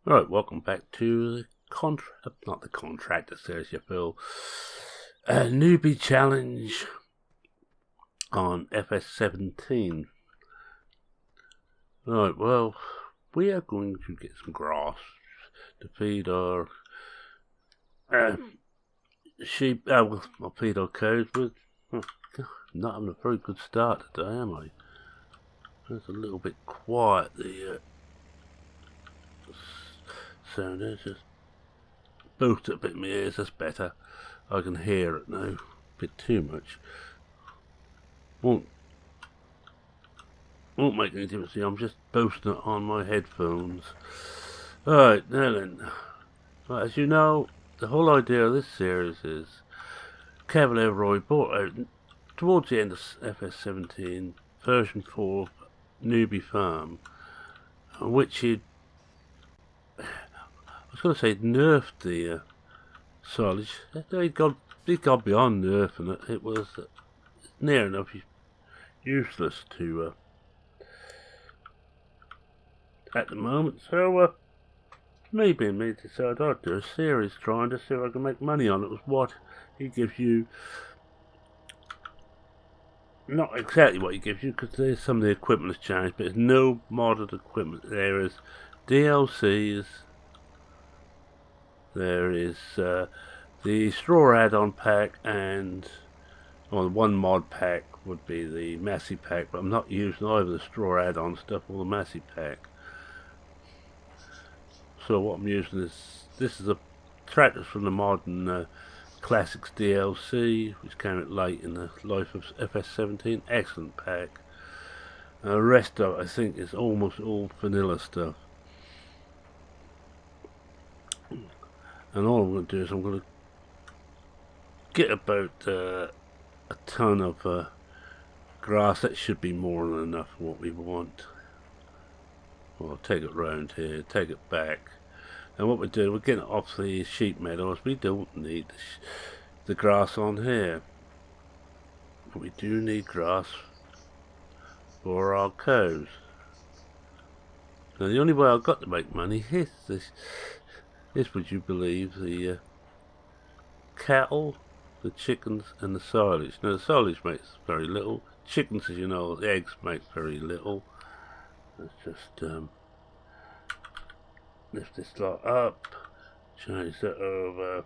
Right, welcome back to the not the contractor series, you feel. A newbie challenge on FS17. Right, well, we are going to get some grass to feed our sheep. We'll feed our cows with. Not having a very good start today, am I? It's a little bit quiet, the sound is. Just boost it a bit in my ears, that's better. I can hear it now. A bit too much. Won't make any difference. I'm just boosting it on my headphones. Alright, now then. Right, as you know, the whole idea of this series is Cavalier bought out towards the end of FS17 version 4 Newbie farm, which I was going to say nerfed the silage. He'd gone beyond nerfing it. It was near enough useless to at the moment. So me decided I'd do a series trying to see if I can make money on it. Was what he gives you. Not exactly what he gives you, because there's some of the equipment has changed, but there's no modded equipment. There is DLCs. There is the straw add-on pack, and one mod pack would be the Massey pack, but I'm not using either the straw add-on stuff or the Massey pack. So what I'm using is, this is a tractors from the modern Classics DLC, which came out late in the life of FS17. Excellent pack. The rest of it, I think, is almost all vanilla stuff. And all I'm going to do is I'm going to get about a ton of grass. That should be more than enough for what we want. Well, take it round here, take it back. And what we're doing, we're getting it off the sheep meadows. We don't need the grass on here. But we do need grass for our cows. Now the only way I've got to make money is this, would you believe, the cattle, the chickens and the silage. Now the silage makes very little. Chickens, as you know, the eggs make very little. Let's just lift this lot up, change that over,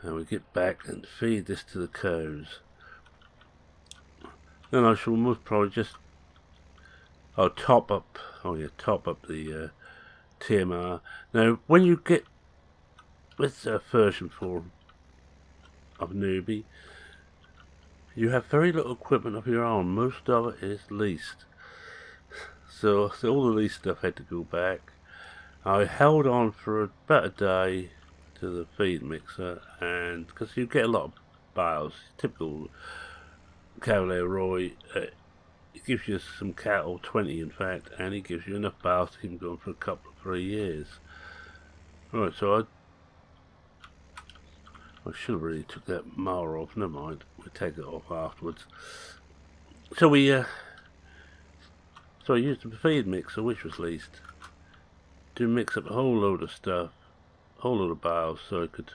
and we get back and feed this to the cows. Then I shall most probably just top up the TMR. Now when you get with version 4 of Newbie, you have very little equipment of your own. Most of it is leased. So all the leased stuff had to go back. I held on for about a day to the feed mixer, and because you get a lot of bales, typical Cavalier Roy, it gives you some cattle, 20 in fact, and he gives you enough bales to keep them going for a couple of 3 years. Right, so I should have really took that mower off. Never mind, we'll take it off afterwards. So I used the feed mixer, which was leased, to mix up a whole load of stuff, a whole load of bales, so I could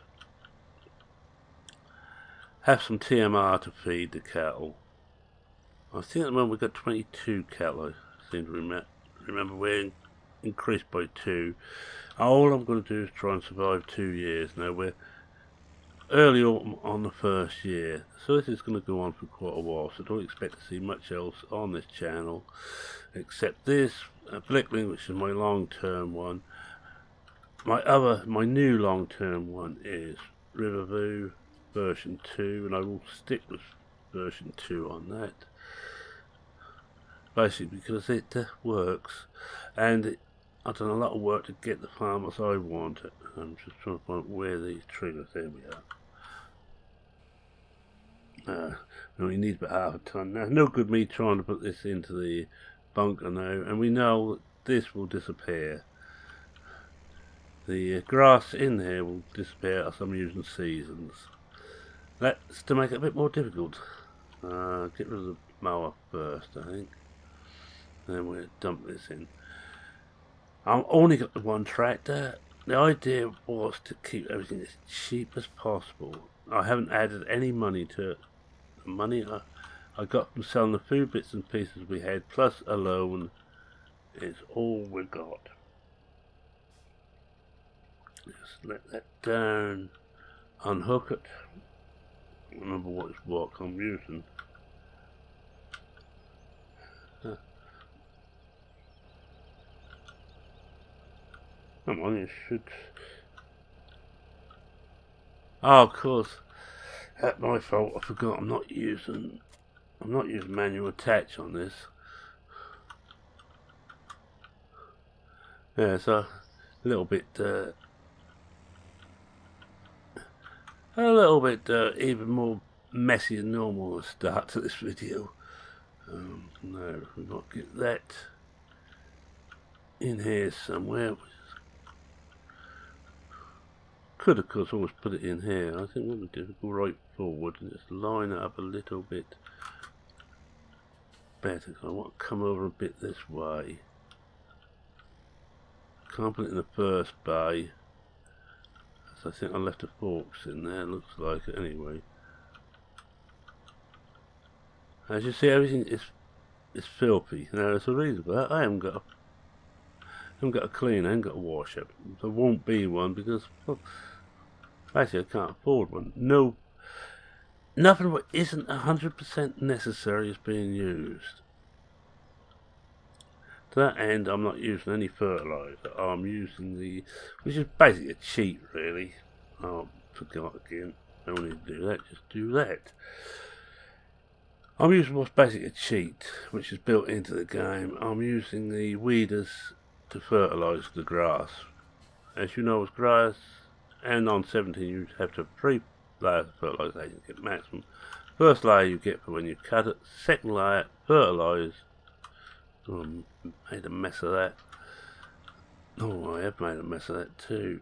have some TMR to feed the cattle. I think at the moment we've got 22 cattle, I seem to remember we're increased by 2. All I'm going to do is try and survive 2 years. Now we're early autumn on the first year, so this is going to go on for quite a while, so don't expect to see much else on this channel except this Blickling, which is my long-term one. My new long-term one is Riverview version 2, and I will stick with version 2 on that, basically because it works, and I've done a lot of work to get the farmers I want. I'm just trying to find where these triggers. There we are. We need about half a ton. Now, no good me trying to put this into the bunker now, and we know that this will disappear. The grass in here will disappear as I'm using seasons. That's to make it a bit more difficult. Get rid of the mower first, I think. Then we'll dump this in. I've only got the one tractor. The idea was to keep everything as cheap as possible. I haven't added any money to it. The money I got from selling the few bits and pieces we had, plus a loan, is all we got. Just let that down. Unhook it. Remember what I'm using. Come on, it should. Oh, of course. That's my fault. I forgot. I'm not using manual attach on this. Yeah, so a little bit even more messy than normal start to this video. No, we've got to get that in here somewhere. Could of course always put it in here. I think what we do is go right forward and just line it up a little bit better. I want to come over a bit this way. Can't put it in the first bay. So I think I left the forks in there, looks like it anyway. As you see, everything is filthy. Now there's a reason for that. I haven't got a clean, I haven't got a wash up. There won't be one because, well, actually I can't afford one. No, nothing that isn't 100% necessary is being used. To that end, I'm not using any fertilizer. I'm using which is basically a cheat really. Oh, forgot again. I don't need to do that, just do that. I'm using what's basically a cheat, which is built into the game. I'm using the weeders to fertilise the grass. As you know, with grass and on 17 you have to have 3 layers of fertilisation to get maximum. First layer you get for when you cut it, second layer fertilise. Made a mess of that. Oh, I have made a mess of that too.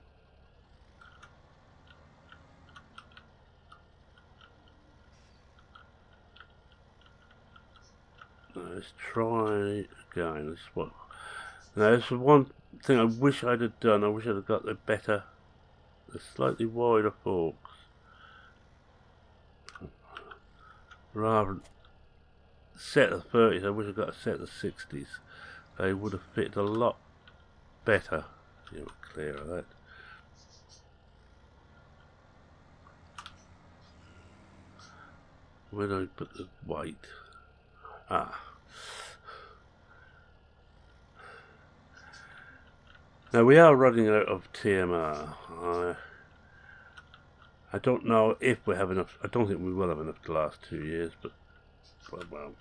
Let's try again. This is what. Now, this is one thing I wish I'd have done. I wish I'd have got the slightly wider forks. Rather than set of 30s, I wish I'd got a set of 60s. They would have fit a lot better. You're clear of that. Where do I put the weight? Ah. Now we are running out of TMR. I don't know if we have enough. I don't think we will have enough to last 2 years, but well,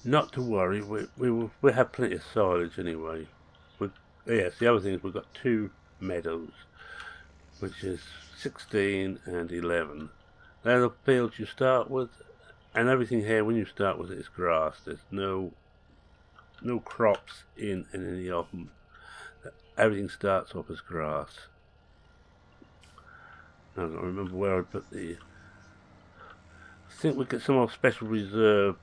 not to worry. We have plenty of silage anyway. Yes, the other thing is we've got 2 meadows, which is 16 and 11. They're the fields you start with, and everything here when you start with it is grass. There's no crops in any of them. Everything starts off as grass. I don't remember where I put I think we get some more special reserve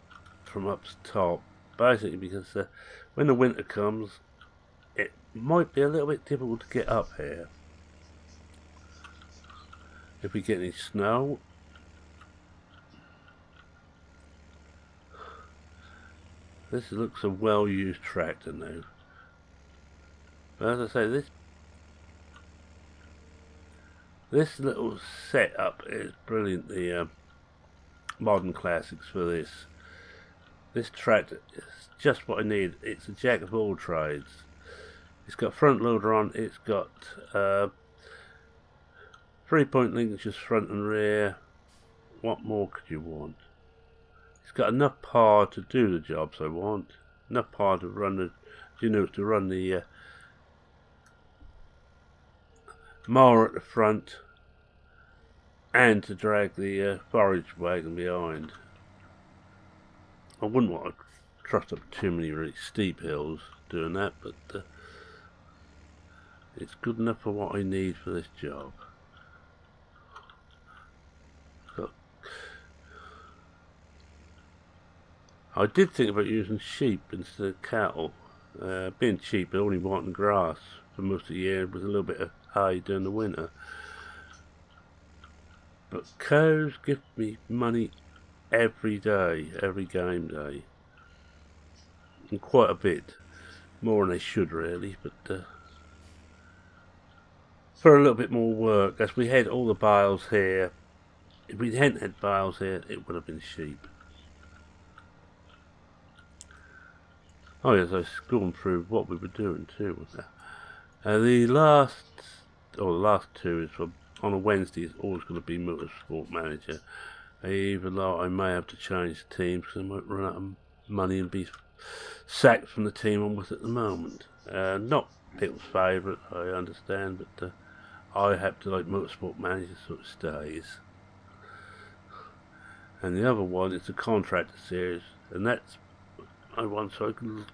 from up top, basically because when the winter comes it might be a little bit difficult to get up here. If we get any snow, this looks a well-used tractor now. But as I say, this little setup is brilliant. The modern classics for this. This tractor is just what I need. It's a jack of all trades. It's got front loader on. It's got 3-point linkages front and rear. What more could you want? It's got enough power to do the jobs I want. Enough power to run the mower at the front and to drag the forage wagon behind. I wouldn't want to trust up too many really steep hills doing that, but it's good enough for what I need for this job. I did think about using sheep instead of cattle. Being cheap, only wanting grass for most of the year with a little bit of hay during the winter. But cows give me money every day, every game day. And quite a bit. More than they should really, but for a little bit more work, as we had all the bales here. If we hadn't had bales here, it would have been sheep. Oh yes, I was going through what we were doing too with that. The last two is on a Wednesday. It's always going to be Motorsport Manager. Even though I may have to change teams because I might run out of money and be sacked from the team I'm with at the moment. Not people's favourite, I understand, but I happen to like Motorsport Manager, so it stays. And the other one is the Contractor Series, and that's I want so I can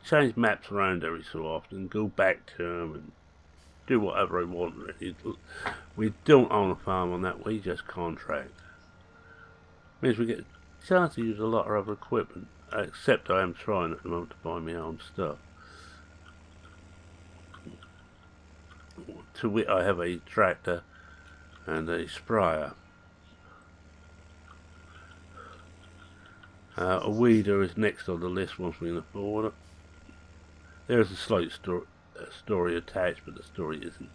change maps around every so often and go back to them and do whatever I want really. We don't own a farm on that, we just contract. Means we get a chance to use a lot of other equipment, except I am trying at the moment to buy my own stuff. To wit, I have a tractor and a sprayer. A weeder is next on the list once we can afford it. There is a slight story attached, but the story isn't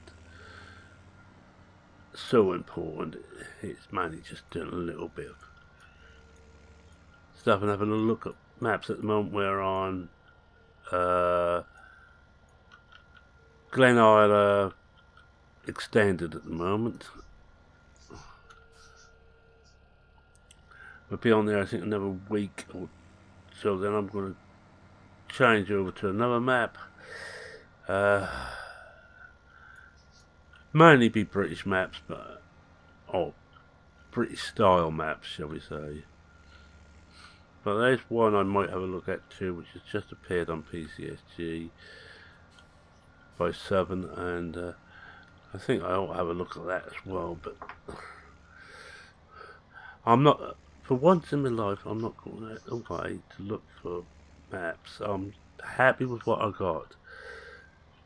so important. It's mainly just doing a little bit of stuff and having a look at maps. At the moment we're on Glen Isle Extended at the moment. We'll be on there I think another week or so, then I'm going to change over to another map. Mainly be British maps, but British style maps, shall we say. But there's one I might have a look at too, which has just appeared on PCSG by Southern, and I think I ought to have a look at that as well. But I'm not, for once in my life, I'm not going out the way to look for maps. I'm happy with what I got,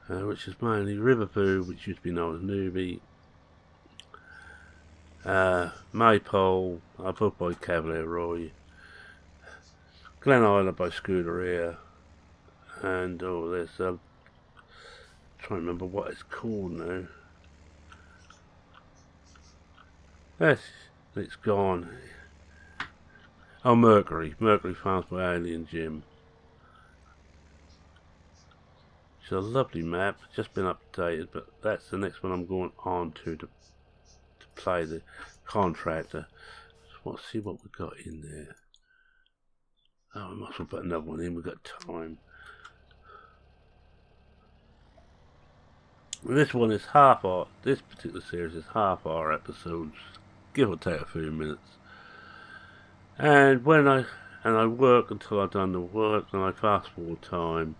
which is mainly Riverview, which used to be known as Newbie, Maypole, both by Cavalier, Glen Isle by Scuderia, and there's trying to remember what it's called now. Yes, it's gone. Oh, Mercury Farms by Alien Jim. It's a lovely map, just been updated, but that's the next one I'm going on to play the Contractor. So let's see what we've got in there. Oh, we must have put another one in, we've got time. This one is this particular series is half hour episodes, give or take a few minutes. And when I work until I've done the work, and I fast forward time.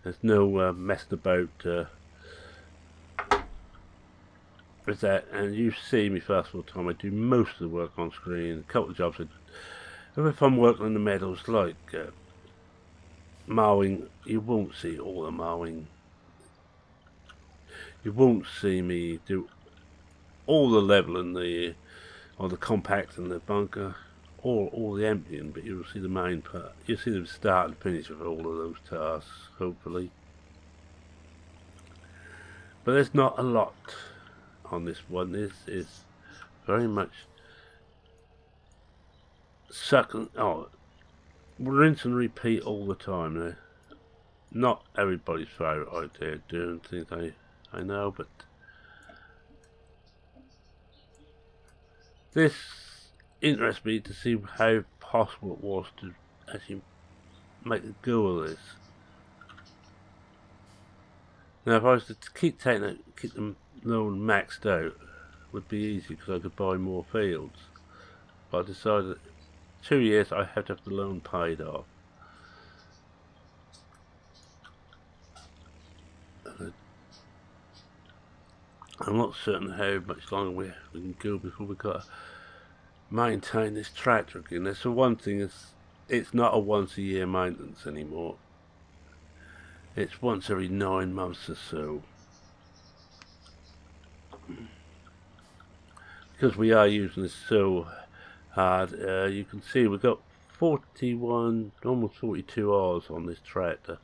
There's no messing about with that, and you see me fast forward time. I do most of the work on screen. A couple of jobs if I'm working in the meadows, like mowing, you won't see all the mowing. You won't see me do all the leveling, or the compacting the bunker, or all the emptying, but you'll see the main part. You'll see the start and finish of all of those tasks, hopefully. But there's not a lot on this one. This is very much rinse and repeat all the time there. Not everybody's favourite idea doing things I know, but this interests me to see how possible it was to actually make a go of this. Now if I was to keep them loan maxed out, it would be easy because I could buy more fields. But I decided that 2 years I have to have the loan paid off. I'm not certain how much longer we can go before we've got maintain this tractor again. That's the one thing, it's not a once a year maintenance anymore. It's once every 9 months or so. Because we are using this so hard, you can see we've got 41, almost 42 hours on this tractor.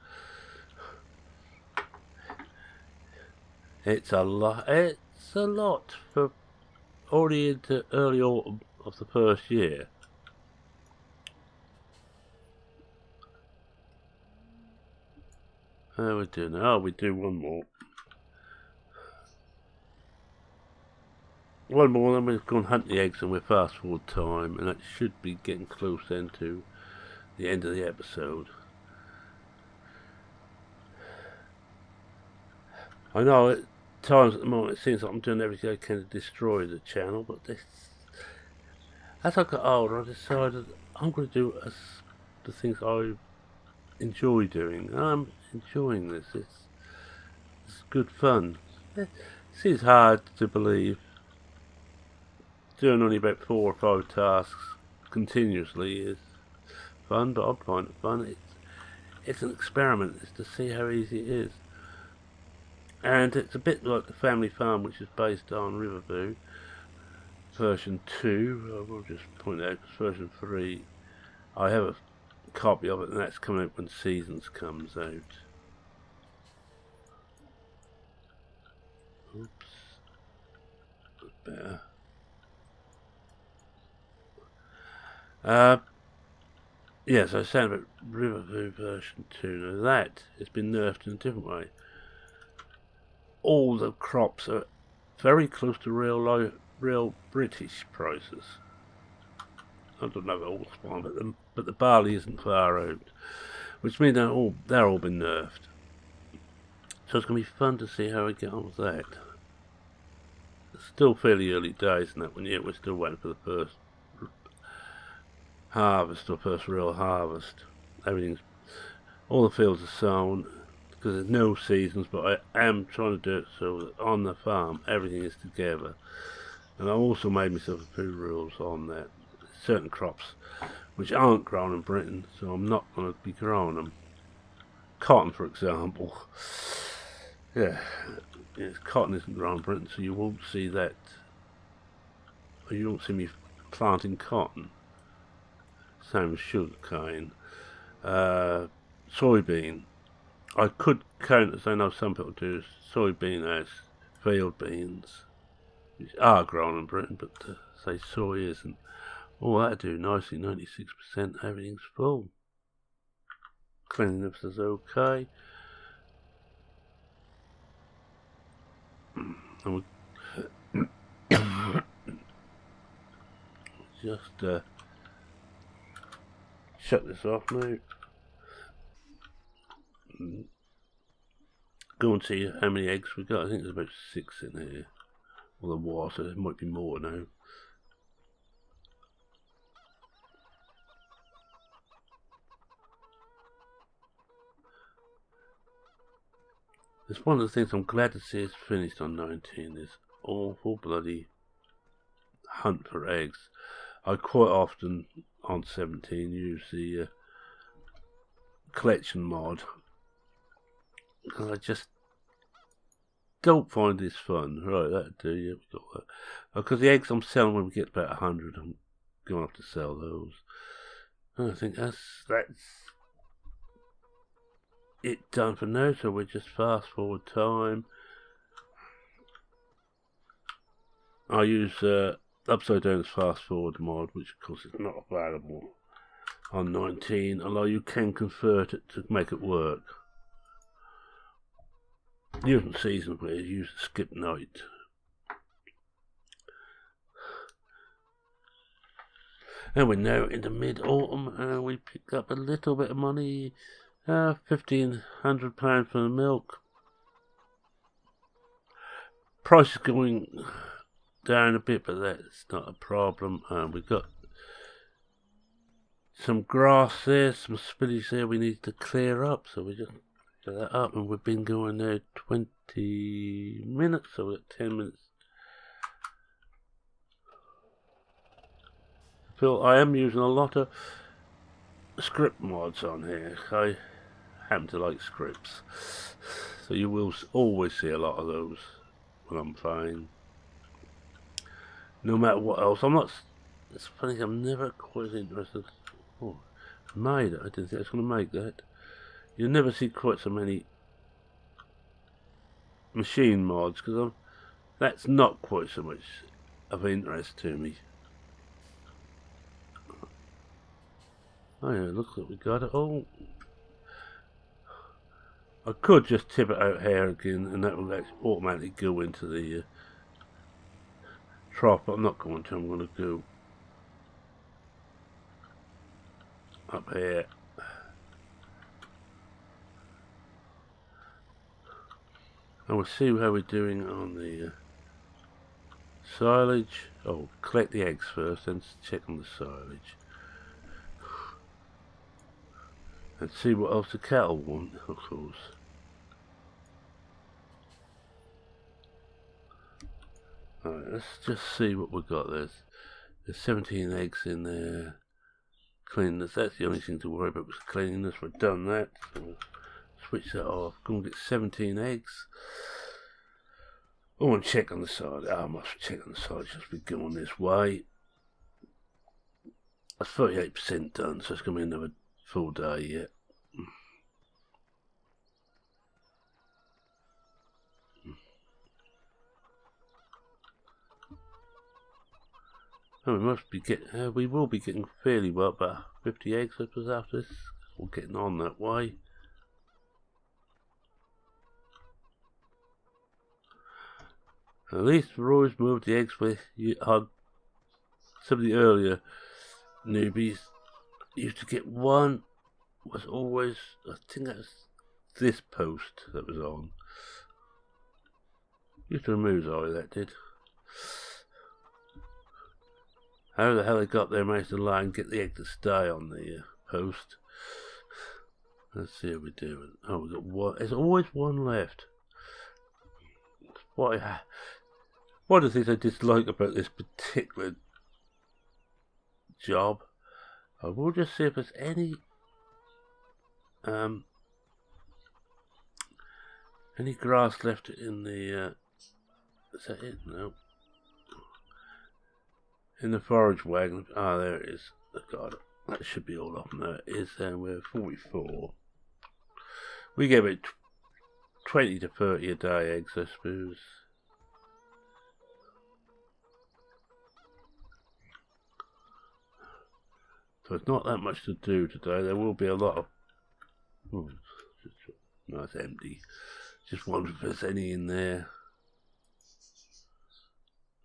It's a lot. It's a lot for already into early autumn of the first year. How are we doing? Oh, we do one more. One more, then we're going to hunt the eggs and we're fast forward time, and that should be getting close then to the end of the episode. I know at times at the moment it seems like I'm doing everything I can to destroy the channel, but this, as I got older, I decided I'm going to do the things I enjoy doing. I'm enjoying this. It's good fun. It seems hard to believe. Doing only about 4 or 5 tasks continuously is fun, but I find it fun. It's an experiment. It's to see how easy it is. And it's a bit like the Family Farm, which is based on Riverview version 2. I will just point out, because version 3, I have a copy of it, and that's coming out when Seasons comes out. Oops. That's better. Yes, I was saying about Riverview version 2. Now that has been nerfed in a different way. All the crops are very close to real British prices. I don't know about all spawn, but the barley isn't far out, which means they're all been nerfed. So it's going to be fun to see how we get on with that. It's still fairly early days in that one yet. We're still waiting for the first harvest, or first real harvest. All the fields are sown, because there's no seasons, but I am trying to do it so that on the farm everything is together. And I've also made myself a few rules on that. Certain crops which aren't grown in Britain, so I'm not going to be growing them. Cotton, for example. Yeah, cotton isn't grown in Britain, so you won't see that. Or you won't see me planting cotton. Same as sugarcane. Soybean. I could count, as I know some people do, soybean as field beans, which are grown in Britain, but say soy isn't. Oh, that'll do nicely, 96%, everything's full. Cleanliness is okay. And we just shut this off now. Go and see how many eggs we got. I think there's about 6 in here. Well, there was, so there might be more now. It's one of the things I'm glad to see is finished on 19. This awful bloody hunt for eggs. I quite often on 17 use the collection mod, because I just don't find this fun. Right, that'll do. Yeah, we got that. Because the eggs I'm selling, when we get about 100, I'm going to have to sell those. And I think that's it done for now, so we're just fast forward time. I use upside down fast forward mod, which of course is not available on 19, although you can convert it to make it work. Using season, where you use the skip night. And we're now into mid-autumn, and we picked up a little bit of money, £1,500 for the milk. Price is going down a bit, but that's not a problem. We've got some grass there, some spillage there we need to clear up, so we just get that up, and we've been going there 20 minutes, so we've got 10 minutes. feel I am using a lot of script mods on here. I happen to like scripts, so you will always see a lot of those when I'm playing. No matter what else, I'm not. It's funny, I'm never quite interested. Oh, I made it. I didn't think I was going to make that. You never see quite so many machine mods because that's not quite so much of interest to me. Oh yeah, looks like we got it all. I could just tip it out here again and that will actually automatically go into the trough, but I'm not going to. I'm going to go up here. And we'll see how we're doing on the silage. Oh, collect the eggs first, then check on the silage. And see what else the cattle want, of course. Alright, let's just see what we've got. There's 17 eggs in there. Cleanliness, that's the only thing to worry about was cleanliness. We've done that. So we'll switch that off. Go and get 17 eggs. Oh, and check on the side. I must check on the side just be going this way. That's 38% done, so it's going to be another full day yet. Oh, we will be getting fairly well, about 50 eggs I suppose after this. We're getting on that way. At least we've always moved the eggs where you had some of the earlier newbies used to get one. Was always, I think that was this post that was on. Used to remove that did. How the hell they got there, managed to lie and get the egg to stay on the post. Let's see how we do it. Oh, we got one. There's always one left. One of the things I dislike about this particular job, I will just see if there's any grass left in the is that it? No. In the forage wagon. Ah, there it is. I got it. That should be all up now. It is, we're 44. We get about 20 to 30 a day eggs, I suppose. So it's not that much to do today. There will be a lot of... Oh, no, it's empty. Just wonder if there's any in there.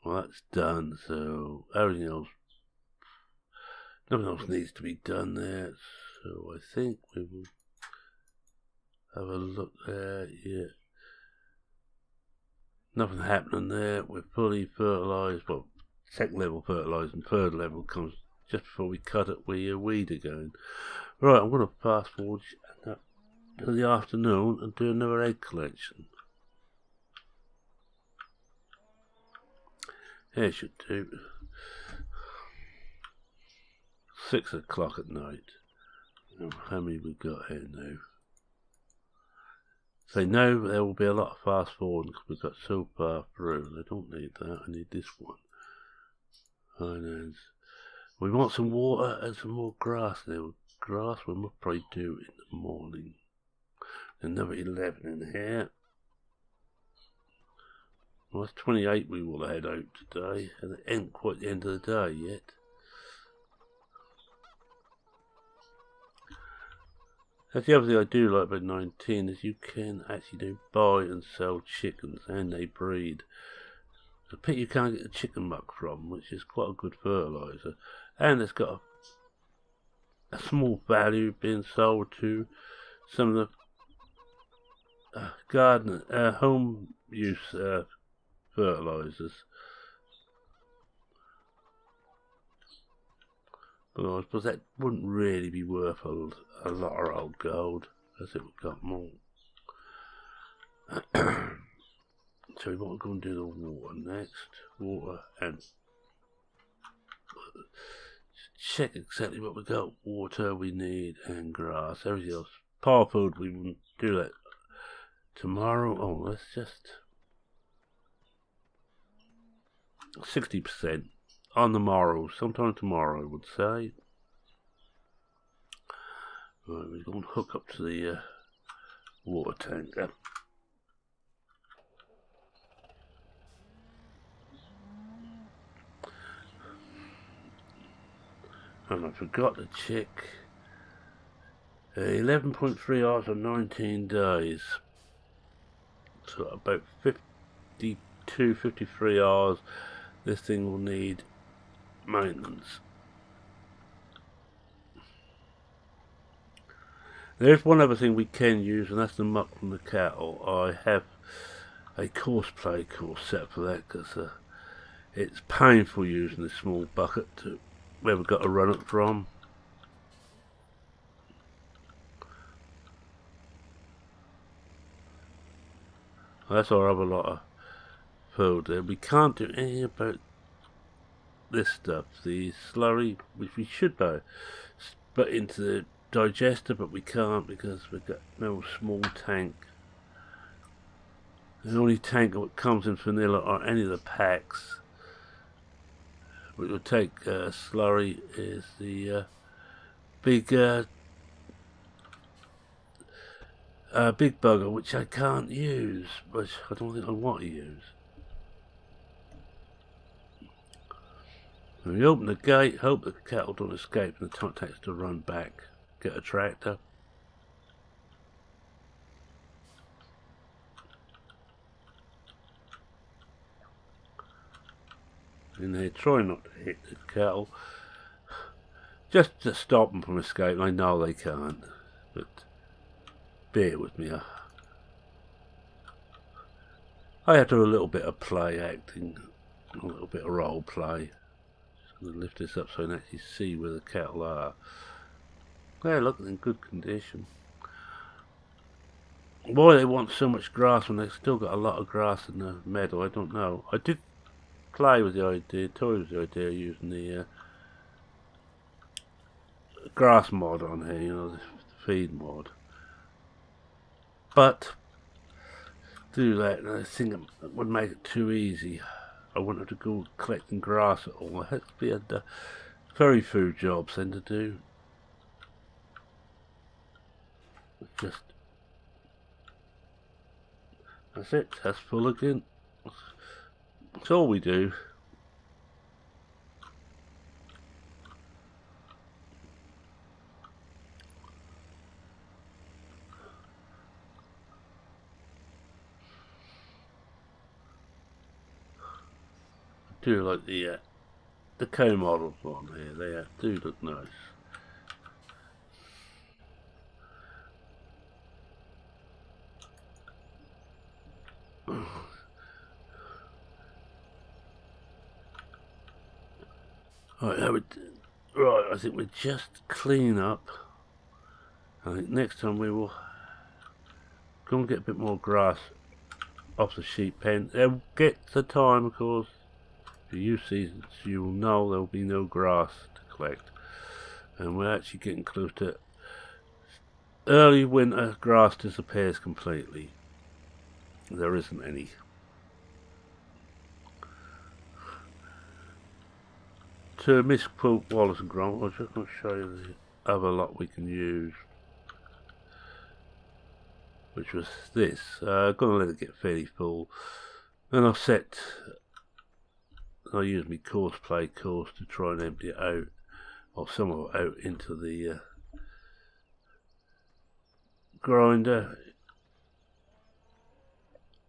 Well, that's done, so everything else... Nothing else needs to be done there. So I think we will have a look there. Yeah. Nothing happening there. We're fully fertilised. Well, second level fertilised and third level comes just before we cut it with a weed again. Right, I'm going to fast forward to the afternoon and do another egg collection. Yeah, it should do. 6 o'clock at night. Oh, how many we got here now? So now there will be a lot of fast forward because we've got so far through. I don't need that. I need this one. Finance. We want some water and some more grass there. Grass we must probably do in the morning. Another 11 in here. Well, that's 28 we will head out today. And it ain't quite the end of the day yet. That's the other thing I do like about 19 is you can actually buy and sell chickens and they breed. The pit you can't get the chicken muck from, which is quite a good fertiliser. And it's got a small value being sold to some of the garden, home use fertilisers. But I suppose that wouldn't really be worth a lot of old gold, as it would got more. So we want to go and do the water next. Water and check exactly what we got. Water we need and grass. Everything else. Power food, we wouldn't do that tomorrow. Oh, let's just 60% on the morrow. Sometime tomorrow, I would say. Right, we're going to hook up to the water tanker. And I forgot to check 11.3 hours or 19 days. So about 52, 53 hours this thing will need maintenance. There's one other thing we can use, and that's the muck from the cattle. I have a play course set for that because it's painful using this small bucket to where we've got to run it from. That's our other lot of food there. We can't do anything about this stuff, the slurry, which we should buy, put into the digester, but we can't because we've got no small tank. The only tank that comes in vanilla or any of the packs which will take slurry is the big bugger, which I can't use, which I don't think I want to use. When we open the gate, hope the cattle don't escape and the tank takes to run back, get a tractor. In there, try not to hit the cattle, just to stop them from escaping. I know they can't, but bear with me. I have to do a little bit of play acting, a little bit of role play. Just going to lift this up so I can actually see where the cattle are. Yeah, look, in good condition. Why they want so much grass when they've still got a lot of grass in the meadow, I don't know. I did play with the idea, toy with the idea using the grass mod on here, you know, the feed mod. But do that, and I think it would make it too easy. I wanted to go collecting grass at all. I had to be at very few jobs then to do. Just that's it. That's full again. That's all we do. I do like the cow models on here. They do look nice. Right, I think we just clean up. I think next time we will go and get a bit more grass off the sheep pen. They'll get the time, of course. For you seasons, you will know there will be no grass to collect, and we're actually getting close to early winter. Grass disappears completely. There isn't any. To misquote Wallace and Gromit, I'm just going to show you the other lot we can use, which was this. I'm going to let it get fairly full. Then I'll use my play course to try and empty it out, or some of it out into the grinder.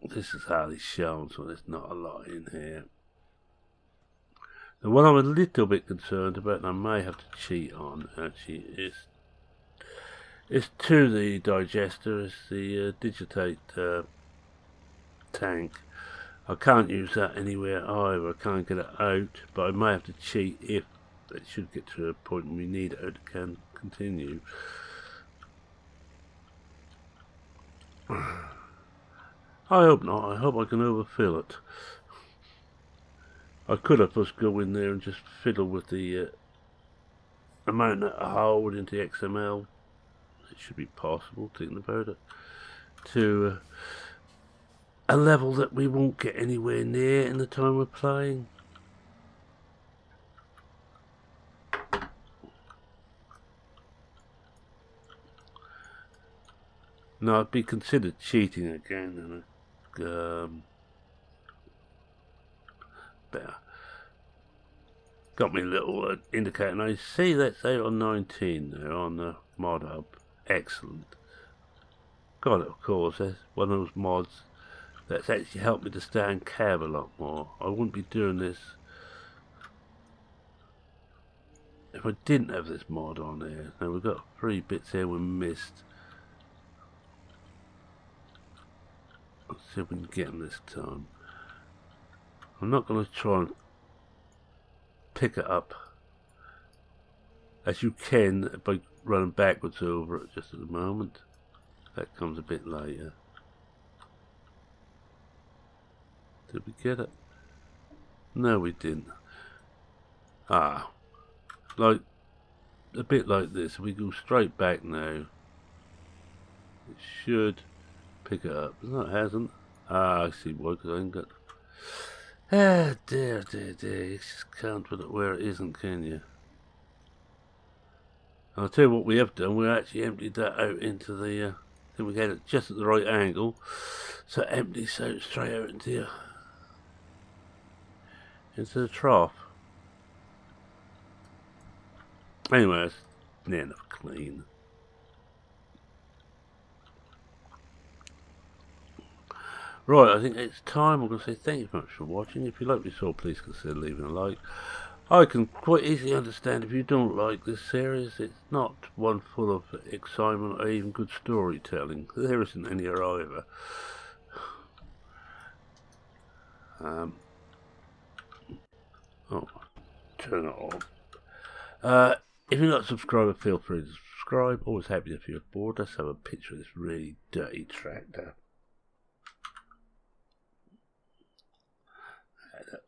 This is hardly shown, so there's not a lot in here. The one I'm a little bit concerned about, and I may have to cheat on, actually, is to the digester, is the digitate tank. I can't use that anywhere either. I can't get it out, but I may have to cheat if it should get to a point when we need it out to continue. I hope not. I hope I can overfill it. I could have just go in there and just fiddle with the amount that I hold into XML. It should be possible, thinking about it, to a level that we won't get anywhere near in the time we're playing. No, it'd be considered cheating again, and better. Got me a little indicator. Now you see that's 8 or 19 there on the mod hub. Excellent. Got it, of course. That's one of those mods that's actually helped me to stay in Cav a lot more. I wouldn't be doing this if I didn't have this mod on here. Now we've got 3 bits here we missed. Let's see if we can get them this time. I'm not going to try and pick it up as you can by running backwards over it just at the moment. That comes a bit later. Did we get it? No, we didn't. Ah, like a bit like this. If we go straight back now, it should pick it up. No, it hasn't. Ah, I see why, because I ain't got. Ah, dear. You just can't put it where it isn't, can you? I'll tell you what we have done. We actually emptied that out into the. I think we had it just at the right angle, so it empties out straight out into the trough. Anyway, it's near enough clean. Right, I think it's time. I'm going to say thank you very much for watching. If you like what you saw, please consider leaving a like. I can quite easily understand if you don't like this series. It's not one full of excitement or even good storytelling. There isn't any here either. Oh, turn it off. If you're not a subscriber, feel free to subscribe. Always happy if you're bored. Let's have a picture of this really dirty tractor.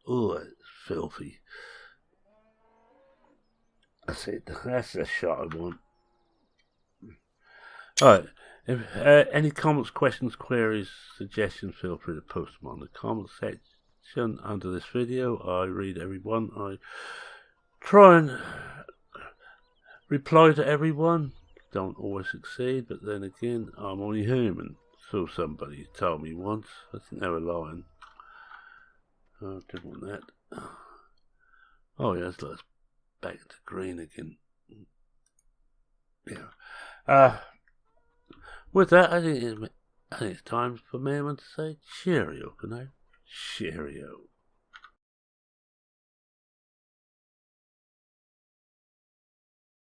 Oh, it's filthy. That's it. That's the shot I want. Alright. If any comments, questions, queries, suggestions, feel free to post them on the comment section under this video. I read everyone. I try and reply to everyone. Don't always succeed, but then again, I'm only human. So somebody told me once. I think they were lying. Oh, didn't want that. Oh yes, let's back to green again. Yeah. With that, I think it's time for me to say cheerio, can I? Cheerio.